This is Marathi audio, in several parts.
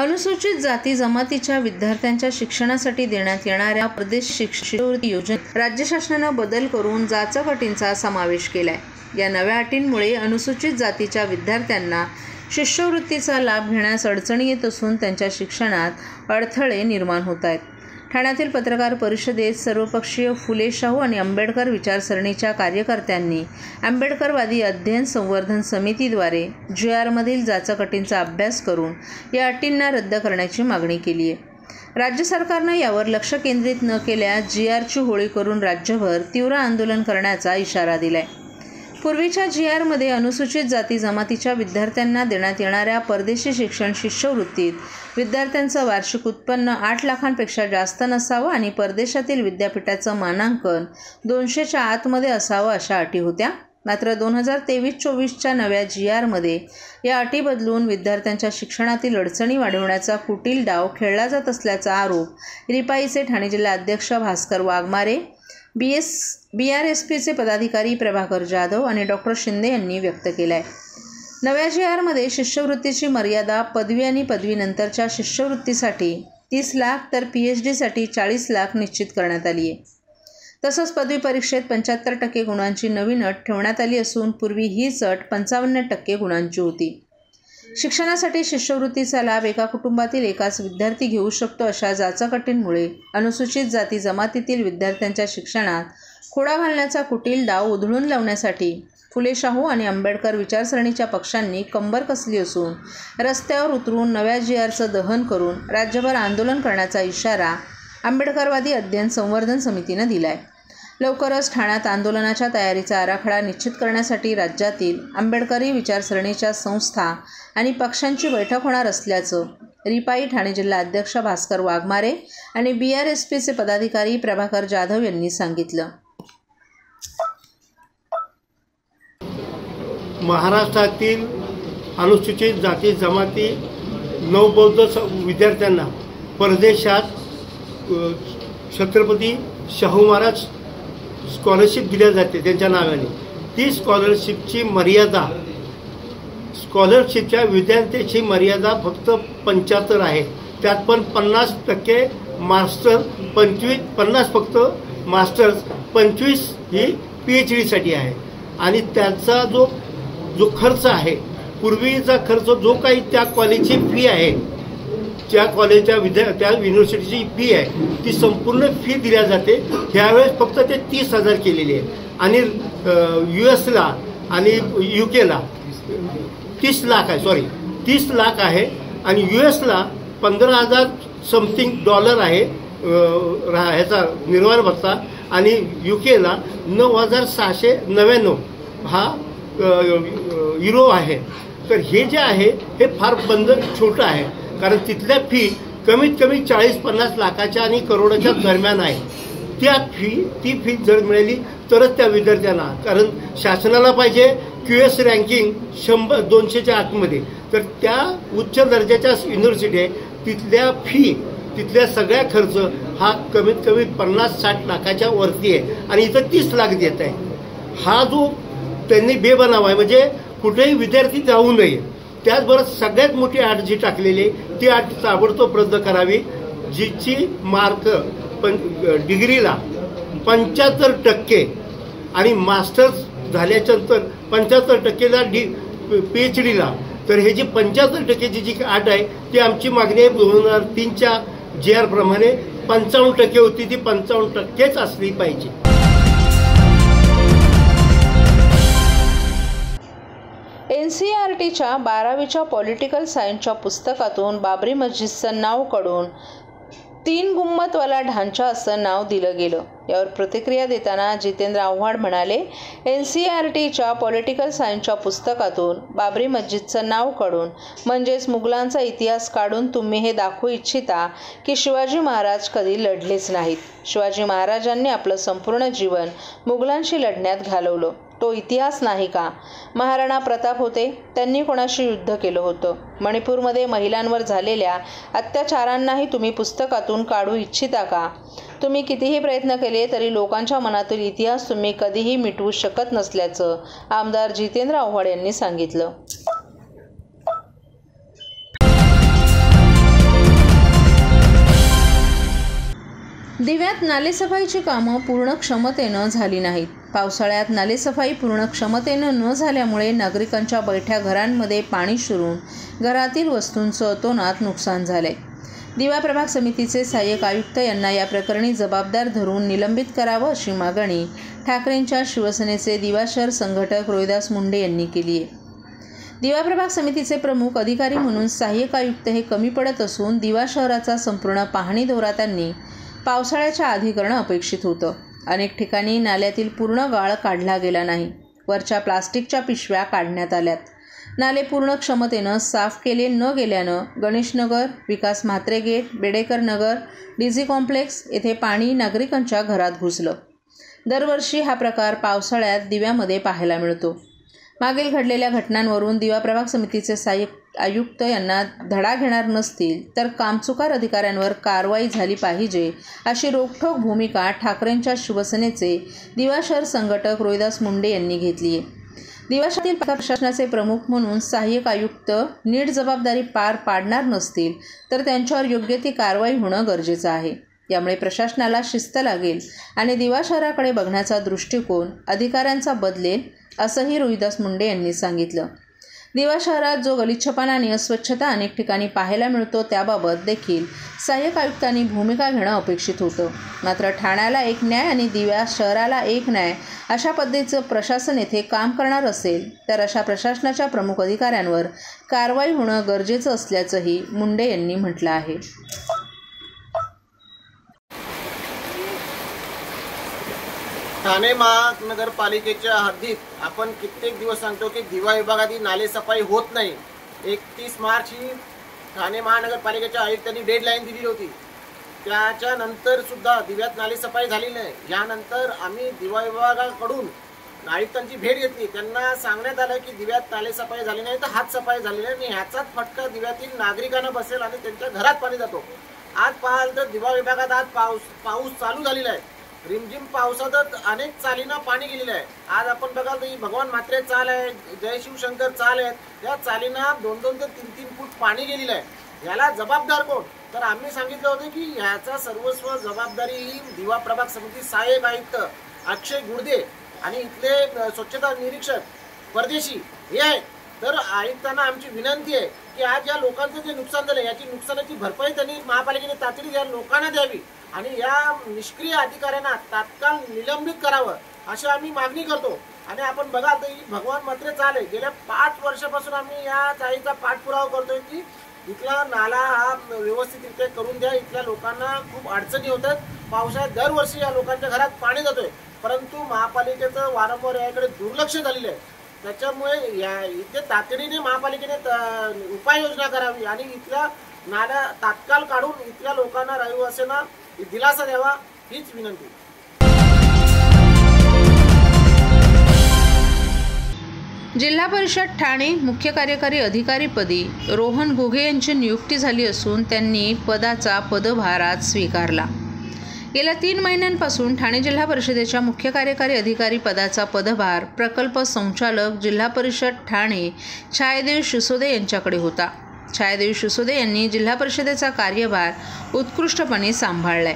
अनुसूचित जाती जमातीच्या विद्यार्थ्यांच्या शिक्षणासाठी देण्यात येणाऱ्या प्रदेश शिष्यवृत्ती योजनेत राज्य शासनानं बदल करून जाचक अटींचा समावेश केलाय। या नव्या अटींमुळे अनुसूचित जातीच्या विद्यार्थ्यांना शिष्यवृत्तीचा लाभ घेण्यास अडचणी येत असून त्यांच्या शिक्षणात अडथळे निर्माण होत आहेत। ठाण्यातील पत्रकार परिषदेत सर्वपक्षीय फुले शाहू आणि आंबेडकर विचारसरणीच्या कार्यकर्त्यांनी आंबेडकरवादी अध्ययन संवर्धन समितीद्वारे GR मधील जाचक अटींचा अभ्यास करून या अटींना रद्द करण्याची मागणी केली आहे। राज्य सरकारनं यावर लक्ष केंद्रित न केल्यास GRची होळी करून राज्यभर तीव्र आंदोलन करण्याचा इशारा दिलाय। पूर्वीच्या GR मध्ये अनुसूचित जाती जमातीच्या विद्यार्थ्यांना देण्यात येणाऱ्या परदेशी शिक्षण शिष्यवृत्तीत विद्यार्थ्यांचं वार्षिक उत्पन्न 8 लाखांपेक्षा जास्त नसावं आणि परदेशातील विद्यापीठाचं मानांकन 200च्या आतमध्ये असावं अशा अटी होत्या। मात्र 2023-24च्या नव्या GR मध्ये या अटी बदलून विद्यार्थ्यांच्या शिक्षणातील अडचणी वाढवण्याचा कुटील डाव खेळला जात असल्याचा आरोप रिपाईचे ठाणे जिल्हा अध्यक्ष भास्कर वाघमारे, BRSPचे पदाधिकारी प्रभाकर जाधव आणि डॉक्टर शिंदे यांनी व्यक्त केला आहे। नव्या GR मध्ये शिष्यवृत्तीची मर्यादा पदवी आणि पदवीनंतरच्या शिष्यवृत्तीसाठी 30 लाख तर PhDसाठी 40 लाख निश्चित करण्यात आली आहे। तसंच पदवी परीक्षेत 75% गुणांची नवीन अट ठेवण्यात आली असून पूर्वी हीच अट 55% गुणांची होती। शिक्षणासाठी शिष्यवृत्तीचा लाभ एका कुटुंबातील एकाच विद्यार्थी घेऊ शकतो अशा जाचक अटींमुळे अनुसूचित जाती जमातीतील विद्यार्थ्यांच्या शिक्षणात खोडा घालण्याचा कुटील डाव उधळून लावण्यासाठी फुले शाहू आणि आंबेडकर विचारसरणीच्या पक्षांनी कंबर कसली असून रस्त्यावर उतरून नव्या GRचं दहन करून राज्यभर आंदोलन करण्याचा इशारा आंबेडकरवादी अध्ययन संवर्धन समितीनं दिलाय। लवकरच ठाण्यात आंदोलनाच्या तयारीचा आराखडा निश्चित करण्यासाठी राज्यातील आंबेडकरी विचारसरणीच्या संस्था आणि पक्षांची बैठक होणार असल्याचं रिपाई ठाणे जिल्हा अध्यक्ष भास्कर वाघमारे आणि BRSPचे पदाधिकारी प्रभाकर जाधव यांनी सांगितलं। महाराष्ट्रातील अनुसूचित जाती जमाती नवबौद्ध विद्यार्थ्यांना परदेशात छत्रपती शाहू महाराज स्कॉलरशिप दिल्या जाते त्यांच्या नावाने। ती स्कॉलरशिपची मर्यादा स्कॉलरशिपच्या विद्यार्थ्याची मर्यादा फक्त 75 आहे। त्यात पण 50% मास्टर, 50 फक्त मास्टर्स, 25 ही PhDसाठी आहे। आणि त्याचा जो खर्च आहे, पूर्वीचा खर्च जो काही त्या कॉलेजची फी आहे, त्या कॉलेजच्या त्या युनिव्हर्सिटीची फी आहे, ती संपूर्ण फी दिल्या जाते। ह्यावेळेस फक्त ते 30,000 केलेली आहे आणि US आणि UKला 30 लाख आहे, 30 लाख आहे आणि USला 15,000 समथिंग डॉलर आहे ह्याचा निर्वाह भत्ता आणि UKला 9,699 हा युरो आहे। तर हे जे आहे हे फार छोटं आहे, कारण तिथल्या फी कमीत कमी 40-50 लाखाच्या आणि करोडाच्या दरम्यान आहे। ती फी जर मिळाली तरच त्या विद्यार्थ्यांना, कारण शासनाला पाहिजे QS रँकिंग 100-200च्या आतमध्ये, तर त्या उच्च दर्जाच्या युनिव्हर्सिटी आहे तिथल्या सगळ्या खर्च हा कमीत कमी 50-60 लाखाच्या वरती आहे आणि इथं 30 लाख देत आहे। हा जो त्यांनी बेबनाव आहे, म्हणजे कुठेही विद्यार्थी जाऊ नये। त्याचबरोबर सगळ्यात मोठी अट जी टाकलेली ती अट ताबडतोब रद्द करावी। जिची मार्क डिग्रीला 75% आणि मास्टर्स झाल्याच्यानंतर 75%ला PhDला, तर हे जी 75%ची जी अट आहे ती आमची मागणी आहे 2003च्या GR प्रमाणे 55% होती, ती 55%च असली पाहिजे। NCERTच्या 12वीच्या पॉलिटिकल सायन्सच्या पुस्तकातून बाबरी मस्जिदचं नाव काढून 3 गुंबदवाला ढांचा असं नाव दिलं गेलं। यावर प्रतिक्रिया देताना जितेंद्र आव्हाड म्हणाले, NCERTच्या पॉलिटिकल सायन्सच्या पुस्तकातून बाबरी मस्जिदचं नाव काढून म्हणजेच मुघलांचा इतिहास काढून तुम्ही हे दाखवू इच्छिता की शिवाजी महाराज कधी लढलेच नाहीत। शिवाजी महाराजांनी आपलं संपूर्ण जीवन मुघलांशी लढण्यात घालवलं। तो इतिहास नाही का? महाराणा प्रताप होते, त्यांनी कोणाशी युद्ध केलं होतं? मणिपूरमध्ये महिलांवर झालेल्या अत्याचारांनाही तुम्ही पुस्तकातून काढू इच्छिता का? तुम्ही कितीही प्रयत्न केले तरी लोकांच्या मनातील इतिहास तुम्ही कधीही मिटवू शकत नसल्याचं आमदार जितेंद्र आव्हाड यांनी सांगितलं। दिव्यात नालेसफाईची कामं पूर्ण क्षमतेनं झाली नाहीत. पावसाळ्यात नालेसफाई पूर्ण क्षमतेनं न झाल्यामुळे नागरिकांच्या बैठ्या घरांमध्ये पाणी शिरून घरातील वस्तूंचं अतोनात नुकसान झालंय. दिवा प्रभाग समितीचे सहाय्यक आयुक्त यांना या प्रकरणी जबाबदार धरून निलंबित करावं अशी मागणी ठाकरेंच्या शिवसेनेचे दिवा शहर संघटक रोहिदास मुंडे यांनी केली आहे. दिवा प्रभाग समितीचे प्रमुख अधिकारी म्हणून सहाय्यक आयुक्त हे कमी पडत असून दिवा शहराचा संपूर्ण पाहणी दौरा त्यांनी पावसाळ्याच्या आधी करणं अपेक्षित होतं. अनेक ठिकाणी नाल्यातील पूर्ण गाळ काढला गेला नाही. वरच्या प्लास्टिकच्या पिशव्या काढण्यात आल्यात. नाले पूर्ण क्षमतेनं साफ केले न गेल्यानं गणेशनगर, विकास म्हात्रे गेट, बेडेकर नगर, डीजी कॉम्प्लेक्स येथे पाणी नागरिकांच्या घरात घुसलं. दरवर्षी हा प्रकार पावसाळ्यात दिव्यामध्ये पाहायला मिळतो. मागील घडलेल्या घटनांवरून दिवा प्रभाग समितीचे सहाय्यक आयुक्त यांना धडा घेणार नसतील तर कामचुकार अधिकाऱ्यांवर कारवाई झाली पाहिजे अशी रोखठोक भूमिका ठाकरेंच्या शिवसेनेचे दिवा शहर संघटक रोहिदास मुंडे यांनी घेतली आहे. दिवा शहरातील प्रशासनाचे प्रमुख म्हणून सहाय्यक आयुक्त नीट जबाबदारी पार पाडणार नसतील तर त्यांच्यावर योग्य ती कारवाई होणं गरजेचं आहे. यामुळे प्रशासनाला शिस्त लागेल आणि दिवा शहराकडे बघण्याचा दृष्टिकोन अधिकाऱ्यांचा बदलेल असंही रोहिदास मुंडे यांनी सांगितलं. दिवा शहरात जो गलिच्छपणा आणि अस्वच्छता अनेक ठिकाणी पाहायला मिळतो त्याबाबत देखील सहाय्यक आयुक्तांनी भूमिका घेणं अपेक्षित होतं. मात्र ठाण्याला एक न्याय आणि दिवा शहराला एक न्याय अशा पद्धतीचं प्रशासन येथे काम करणार असेल तर अशा प्रशासनाच्या प्रमुख अधिकाऱ्यांवर कारवाई होणं गरजेचं असल्याचंही मुंडे यांनी म्हटलं आहे. ठाणे महानगरपालिकेच्या हद्दीत आपण कित्येक दिवस सांगतो की दिवा विभागातील नालेसफाई होत नाही. 31 मार्च ही ठाणे महानगरपालिकेच्या आयुक्तांनी डेडलाईन दिली होती. त्याच्यानंतर सुद्धा दिव्यात नालेसफाई झाली नाही. यानंतर आम्ही दिवा विभागाकडून आयुक्तांची भेट घेतली. त्यांना सांगण्यात आलं की दिव्यात नालेसफाई झाली नाही तर हातसफाई झाली नाही आणि ह्याचाच फटका दिव्यातील नागरिकांना बसेल आणि त्यांच्या घरात पाणी जातो. आज पाहाल तर दिवा विभागात आज पाऊस चालू झालेला आहे. रिमझिम पावसातच अनेक चालींना पाणी गेलेलं आहे. आज आपण बघाल तर ही भगवान म्हात्रे चाल आहे, जय शिवशंकर चाल आहेत. या चालींना 2-2 ते 3-3 फूट पाणी गेलेलं आहे. याला जबाबदार कोण? तर आम्ही सांगितलं होतं की याचा सर्वस्व जबाबदारी ही दिवा प्रभाग समिती सहाय्यक आयुक्त अक्षय गुडदे आणि इथले स्वच्छता निरीक्षक परदेशी हे आहेत. तर आयुक्तांना आमची विनंती आहे की आज या लोकांचं जे नुकसान झालं याची नुकसानाची भरपाई त्यांनी महापालिकेने तातडीने या लोकांना द्यावी आणि या निष्क्रिय अधिकाऱ्यांना तात्काळ निलंबित करावं अशी आम्ही मागणी करतो. आणि आपण बघाल तर ही भगवान म्हात्रे चाल आहे. गेल्या 5 वर्षापासून आम्ही या चाळीचा पाठपुरावा करतोय की इथला नाला हा व्यवस्थितरित्या करून द्या. इथल्या लोकांना खूप अडचणी होतात. पावसाळ्यात दरवर्षी या लोकांच्या घरात पाणी जातोय, परंतु महापालिकेचं वारंवार याकडे दुर्लक्ष झालेलं आहे. त्याच्यामुळे या इथे तातडीने महापालिकेने उपाययोजना करावी आणि इथल्या नाल्या तात्काळ काढून इथल्या लोकांना रहिवाशांना दिलासा द्यावा हीच विनंती. जिल्हा परिषद ठाणे मुख्य कार्यकारी अधिकारीपदी रोहन घुगे यांची नियुक्ती झाली असून त्यांनी पदाचा पदभार आज स्वीकारला. गेल्या 3 महिन्यांपासून ठाणे जिल्हा परिषदेच्या मुख्य कार्यकारी अधिकारी पदाचा पदभार प्रकल्प संचालक जिल्हा परिषद ठाणे छायादेवी शिसोदे यांच्याकडे होता. छायादेवी शिसोदे यांनी जिल्हा परिषदेचा कार्यभार उत्कृष्टपणे सांभाळलाय.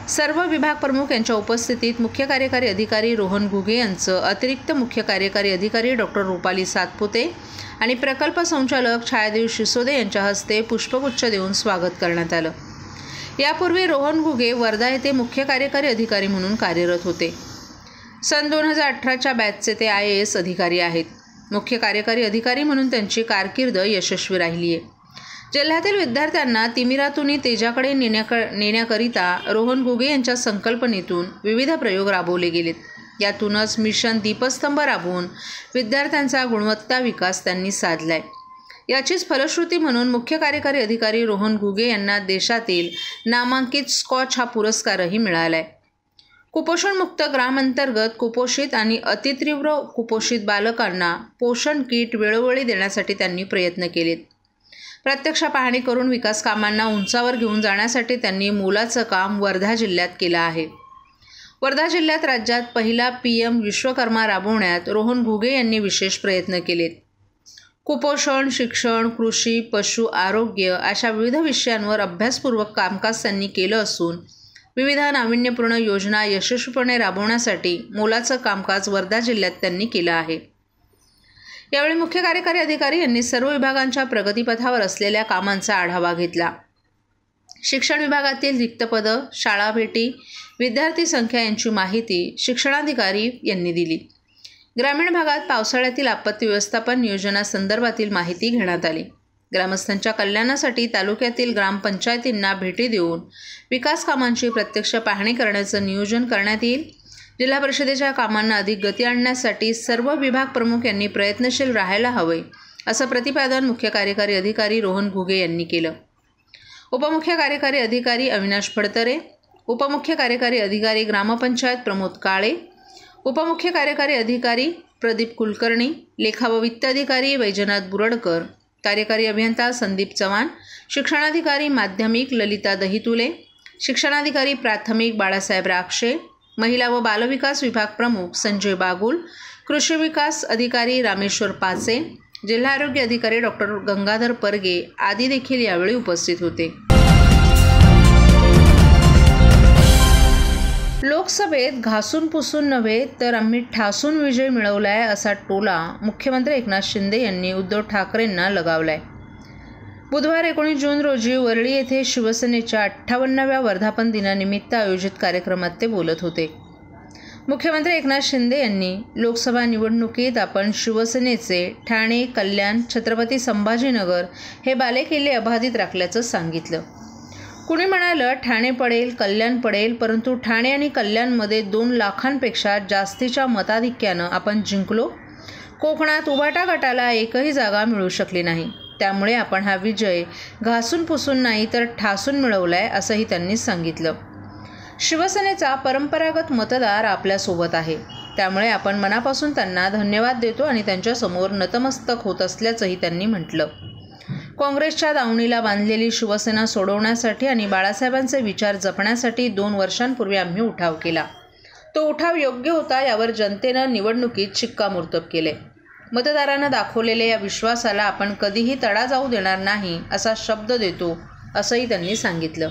सर्व विभाग प्रमुख यांच्या उपस्थितीत मुख्य कार्यकारी अधिकारी रोहन घुगे यांचं अतिरिक्त मुख्य कार्यकारी अधिकारी डॉक्टर रुपाली सातपुते आणि प्रकल्प संचालक छायादेवी शिसोदे यांच्या हस्ते पुष्पगुच्छ देऊन स्वागत करण्यात आलं. यापूर्वी रोहन घुगे वर्धा येथे मुख्य कार्यकारी अधिकारी म्हणून कार्यरत होते. सन 2018च्या बॅचचे ते IAS अधिकारी आहेत. मुख्य कार्यकारी अधिकारी म्हणून त्यांची कारकीर्द यशस्वी राहिली आहे. जिल्ह्यातील विद्यार्थ्यांना तिमिरातून तेजाकडे नेण्याकरिता रोहन घुगे यांच्या संकल्पनेतून विविध प्रयोग राबवले गेलेत. यातूनच मिशन दीपस्तंभ राबवून विद्यार्थ्यांचा गुणवत्ता विकास त्यांनी साधलाय. याचीच फलश्रुती म्हणून मुख्य कार्यकारी अधिकारी रोहन घुगे यांना देशातील नामांकित स्कॉच हा पुरस्कारही मिळालाय. कुपोषणमुक्त ग्राम अंतर्गत कुपोषित आणि अतितीव्र कुपोषित बालकांना पोषण किट वेळोवेळी देण्यासाठी त्यांनी प्रयत्न केलेत. प्रत्यक्ष पाहणी करून विकास कामांना उंचावर घेऊन जाण्यासाठी त्यांनी मोलाचं काम वर्धा जिल्ह्यात केलं आहे. वर्धा जिल्ह्यात राज्यात पहिला PM विश्वकर्मा राबवण्यात रोहन घुगे यांनी विशेष प्रयत्न केलेत. कुपोषण, शिक्षण, कृषी, पशु आरोग्य अशा विविध विषयांवर अभ्यासपूर्वक कामकाज त्यांनी केलं असून विविध नाविन्यपूर्ण योजना यशस्वीपणे राबवण्यासाठी मोलाचं कामकाज वर्धा जिल्ह्यात त्यांनी केलं आहे। यावेळी मुख्य कार्यकारी अधिकारी यांनी सर्व विभागांच्या प्रगतीपथावर असलेल्या कामांचा आढावा घेतला। शिक्षण विभागातील रिक्त पदं, शाळा भेटी, विद्यार्थी संख्या यांची माहिती शिक्षणाधिकारी यांनी दिली। ग्रामीण भागात पावसाळ्यातील आपत्ती व्यवस्थापन नियोजनासंदर्भातील माहिती घेण्यात आली। ग्रामस्थांच्या कल्याणासाठी तालुक्यातील ग्रामपंचायतींना भेटी देऊन विकास कामांची प्रत्यक्ष पाहणी करण्याचं नियोजन करण्यात येईल। जिल्हा परिषदेच्या कामांना अधिक गती आणण्यासाठी सर्व विभाग प्रमुख यांनी प्रयत्नशील राहायला हवे, असं प्रतिपादन मुख्य कार्यकारी अधिकारी रोहन घुगे यांनी केलं। उपमुख्य कार्यकारी अधिकारी अविनाश फडतरे, उपमुख्य कार्यकारी अधिकारी ग्रामपंचायत प्रमोद काळे, उपमुख्य कार्यकारी अधिकारी प्रदीप कुलकर्णी, लेखा व वित्त अधिकारी वैजनाथ बुरडकर, कार्यकारी अभियंता संदीप चव्हाण, शिक्षणाधिकारी माध्यमिक ललिता दहितुले, शिक्षणाधिकारी प्राथमिक बाळासाहेब राक्षे, महिला व बालविकास विभाग प्रमुख संजय बागुल, कृषी विकास अधिकारी रामेश्वर पाचे, जिल्हा आरोग्य अधिकारी डॉक्टर गंगाधर परगे आदी देखील यावेळी उपस्थित होते। लोकसभेत घासून पुसून नव्हे तर आम्ही ठासून विजय मिळवलाय असा टोला मुख्यमंत्री एकनाथ शिंदे यांनी उद्धव ठाकरेंना लगावलाय। बुधवार 19 जून रोजी वरळी येथे शिवसेनेच्या 58व्या वर्धापन दिनानिमित्त आयोजित कार्यक्रमात ते बोलत होते। मुख्यमंत्री एकनाथ शिंदे यांनी लोकसभा निवडणुकीत आपण शिवसेनेचे ठाणे, कल्याण, छत्रपती संभाजीनगर हे बालेकिल्ले अबाधित राखल्याचं सांगितलं। कुणी म्हणालं ठाणे पडेल, कल्याण पडेल, परंतु ठाणे आणि कल्याणमध्ये 2 लाखांपेक्षा जास्तीच्या मताधिक्यानं आपण जिंकलो। कोकणात उभाटा गटाला एकही जागा मिळू शकली नाही, त्यामुळे आपण हा विजय घासून पुसून नाही तर ठासून मिळवलाय असंही त्यांनी सांगितलं। शिवसेनेचा परंपरागत मतदार आपल्यासोबत आहे, त्यामुळे आपण मनापासून त्यांना धन्यवाद देतो आणि त्यांच्यासमोर नतमस्तक होत असल्याचंही त्यांनी म्हटलं। काँग्रेसच्या दावणीला बांधलेली शिवसेना सोडवण्यासाठी आणि बाळासाहेबांचे विचार जपण्यासाठी 2 वर्षांपूर्वी आम्ही उठाव केला। तो उठाव योग्य होता यावर जनतेनं निवडणुकीत शिक्कामोर्तब केले। मतदारांना दाखवलेल्या या विश्वासाला आपण कधीही तडा जाऊ देणार नाही असा शब्द देतो, असंही त्यांनी सांगितलं।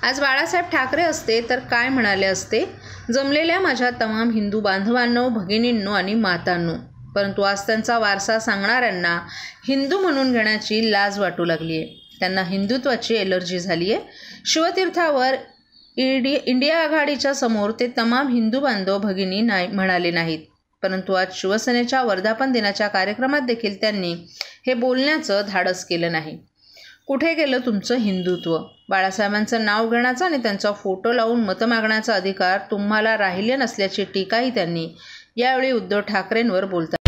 आज बाळासाहेब ठाकरे असते तर काय म्हणाले असते, जमलेल्या माझ्या तमाम हिंदू बांधवांनो, भगिनींनो आणि मातांनो, परंतु आज त्यांचा वारसा सांगणाऱ्यांना हिंदू म्हणून घेण्याची लाज वाटू लागली आहे। त्यांना हिंदुत्वाची एलर्जी झाली आहे। शिवतीर्थावर इंडिया आघाडीच्या समोर ते तमाम हिंदू बांधव भगिनी नाही म्हणाले नाहीत, परंतु आज शिवसेनेच्या वर्धापन दिनाच्या कार्यक्रमात देखील त्यांनी हे बोलण्याचं धाडस केलं नाही। कुठे गेलं तुमचं हिंदुत्व? बाळासाहेबांचं नाव घेण्याचा आणि त्यांचा फोटो लावून मतं मागण्याचा अधिकार तुम्हाला राहिले नसल्याची टीकाही त्यांनी यावेळी उद्धव ठाकरेंवर बोलतात